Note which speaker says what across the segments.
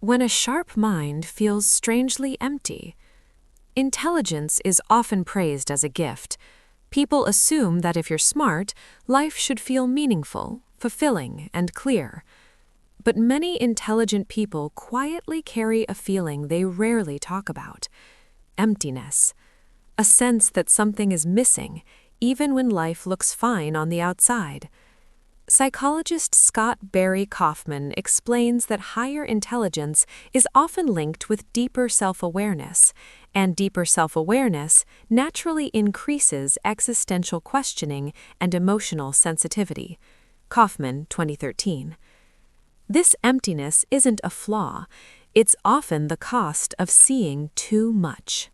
Speaker 1: When a sharp mind feels strangely empty. Intelligence is often praised as a gift. People assume that if you're smart, life should feel meaningful, fulfilling, and clear. But many intelligent people quietly carry a feeling they rarely talk about: emptiness. A sense that something is missing, even when life looks fine on the outside. Psychologist Scott Barry Kaufman explains that higher intelligence is often linked with deeper self-awareness, and deeper self-awareness naturally increases existential questioning and emotional sensitivity. Kaufman, 2013. This emptiness isn't a flaw, it's often the cost of seeing too much.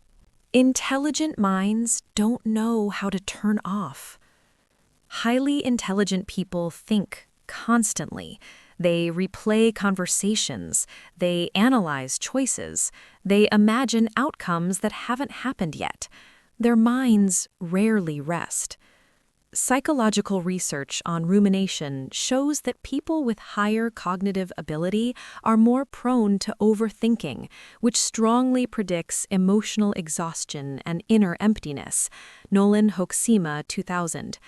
Speaker 1: Intelligent minds don't know how to turn off. Highly intelligent people think constantly. They replay conversations, they analyze choices, they imagine outcomes that haven't happened yet. Their minds rarely rest. Psychological research on rumination shows that people with higher cognitive ability are more prone to overthinking, which strongly predicts emotional exhaustion and inner emptiness. Nolan Hoeksema, 2000.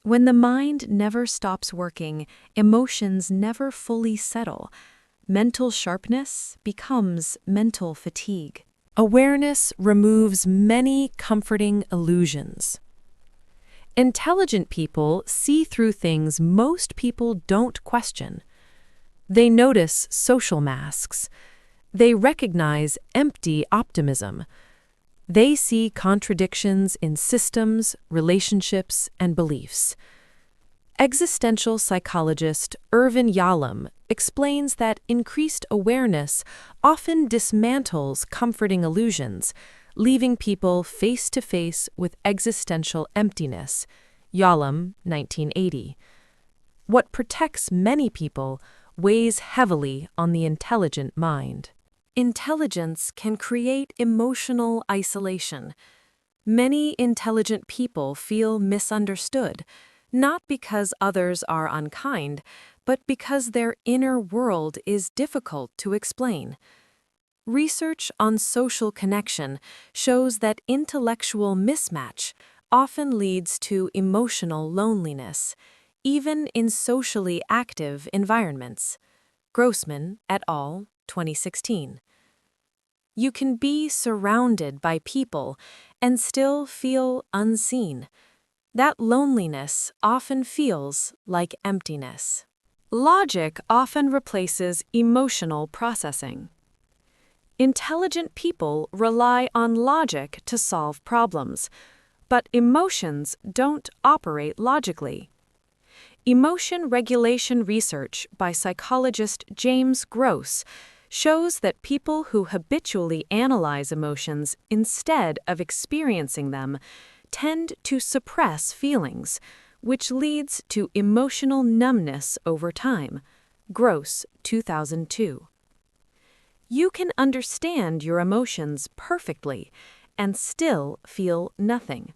Speaker 1: When the mind never stops working, emotions never fully settle. Mental sharpness becomes mental fatigue. Awareness removes many comforting illusions. Intelligent people see through things most people don't question. They notice social masks. They recognize empty optimism. They see contradictions in systems, relationships, and beliefs. Existential psychologist Irvin Yalom explains that increased awareness often dismantles comforting illusions, leaving people face to face with existential emptiness. Yalom, 1980. What protects many people weighs heavily on the intelligent mind. Intelligence can create emotional isolation. Many intelligent people feel misunderstood, not because others are unkind, but because their inner world is difficult to explain. Research on social connection shows that intellectual mismatch often leads to emotional loneliness, even in socially active environments. Grossman et al., 2016. You can be surrounded by people and still feel unseen. That loneliness often feels like emptiness. Logic often replaces emotional processing. Intelligent people rely on logic to solve problems, but emotions don't operate logically. Emotion regulation research by psychologist James Gross shows that people who habitually analyze emotions instead of experiencing them tend to suppress feelings, which leads to emotional numbness over time. Gross, 2002. You can understand your emotions perfectly and still feel nothing.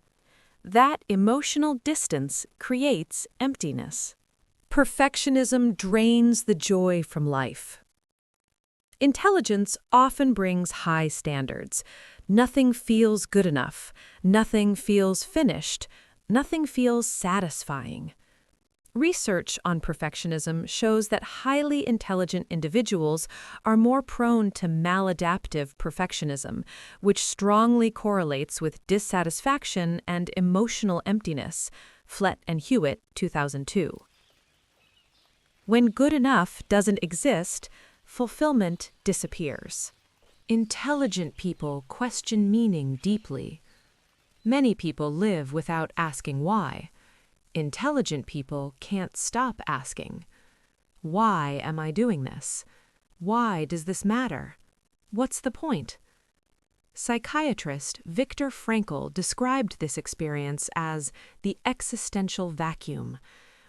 Speaker 1: That emotional distance creates emptiness. Perfectionism drains the joy from life. Intelligence often brings high standards. Nothing feels good enough. Nothing feels finished. Nothing feels satisfying. Research on perfectionism shows that highly intelligent individuals are more prone to maladaptive perfectionism, which strongly correlates with dissatisfaction and emotional emptiness. Flett and Hewitt, 2002. When good enough doesn't exist, fulfillment disappears. Intelligent people question meaning deeply. Many people live without asking why. Intelligent people can't stop asking. Why am I doing this? Why does this matter? What's the point? Psychiatrist Viktor Frankl described this experience as the existential vacuum,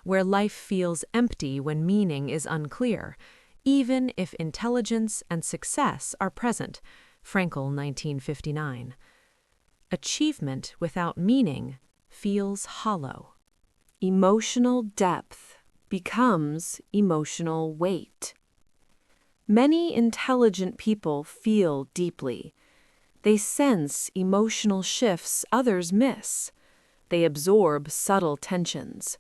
Speaker 1: where life feels empty when meaning is unclear, even if intelligence and success are present. Frankl, 1959. Achievement without meaning feels hollow. Emotional depth becomes emotional weight. Many intelligent people feel deeply. They sense emotional shifts others miss. They absorb subtle tensions.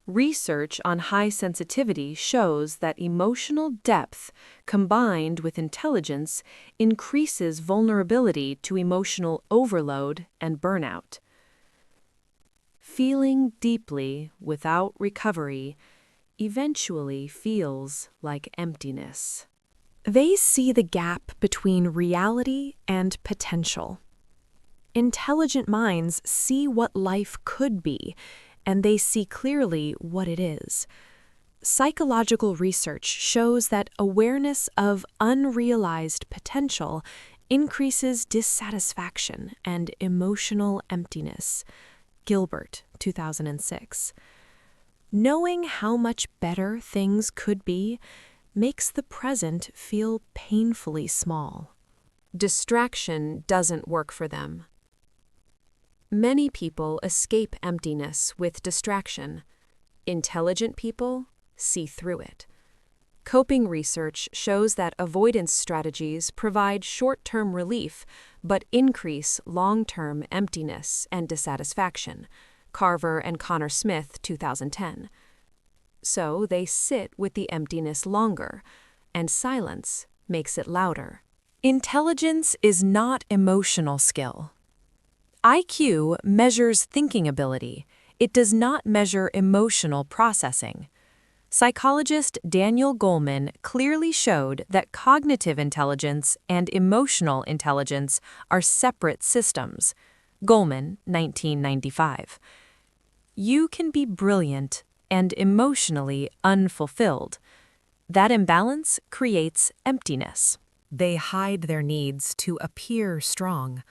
Speaker 1: Research on high sensitivity shows that emotional depth combined with intelligence increases vulnerability to emotional overload and burnout. Feeling deeply without recovery eventually feels like emptiness. They see the gap between reality and potential. Intelligent minds see what life could be, and they see clearly what it is. Psychological research shows that awareness of unrealized potential increases dissatisfaction and emotional emptiness. Gilbert, 2006. Knowing how much better things could be makes the present feel painfully small. Distraction doesn't work for them. Many people escape emptiness with distraction. Intelligent people see through it. Coping research shows that avoidance strategies provide short-term relief but increase long-term emptiness and dissatisfaction. Carver and Connor Smith, 2010. So they sit with the emptiness longer, and silence makes it louder. Intelligence is not emotional skill. IQ measures thinking ability. It does not measure emotional processing. Psychologist Daniel Goleman clearly showed that cognitive intelligence and emotional intelligence are separate systems. Goleman, 1995. You can be brilliant and emotionally unfulfilled. That imbalance creates emptiness. They hide their needs to appear strong.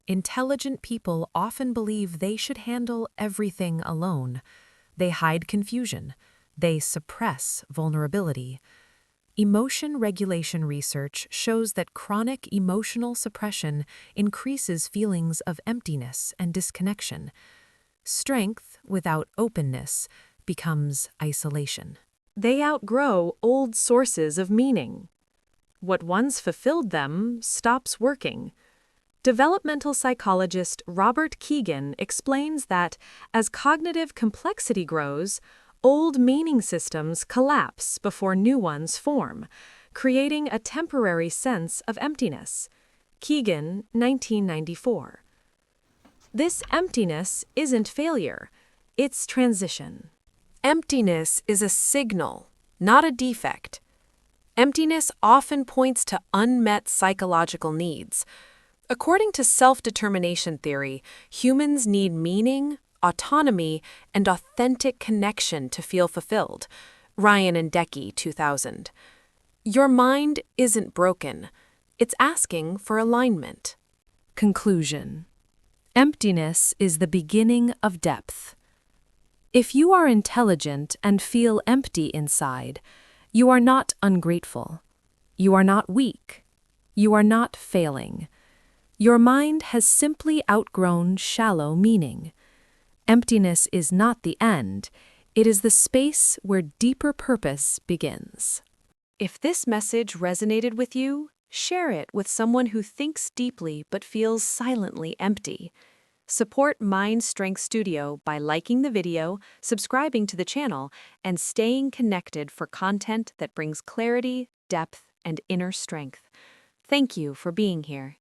Speaker 1: Intelligent people often believe they should handle everything alone. They hide confusion. They suppress vulnerability. Emotion regulation research shows that chronic emotional suppression increases feelings of emptiness and disconnection. Strength without openness becomes isolation. They outgrow old sources of meaning. What once fulfilled them stops working. Developmental psychologist Robert Keegan explains that as cognitive complexity grows, old meaning systems collapse before new ones form, creating a temporary sense of emptiness. Keegan, 1994. This emptiness isn't failure, it's transition. Emptiness is a signal, not a defect. Emptiness often points to unmet psychological needs. According to self-determination theory, humans need meaning, autonomy, and authentic connection to feel fulfilled. Ryan and Decky, 2000. Your mind isn't broken. It's asking for alignment. Conclusion. Emptiness is the beginning of depth. If you are intelligent and feel empty inside, you are not ungrateful. You are not weak. You are not failing. Your mind has simply outgrown shallow meaning. Emptiness is not the end. It is the space where deeper purpose begins. If this message resonated with you, share it with someone who thinks deeply but feels silently empty. Support Mind Strength Studio by liking the video, subscribing to the channel, and staying connected for content that brings clarity, depth, and inner strength. Thank you for being here.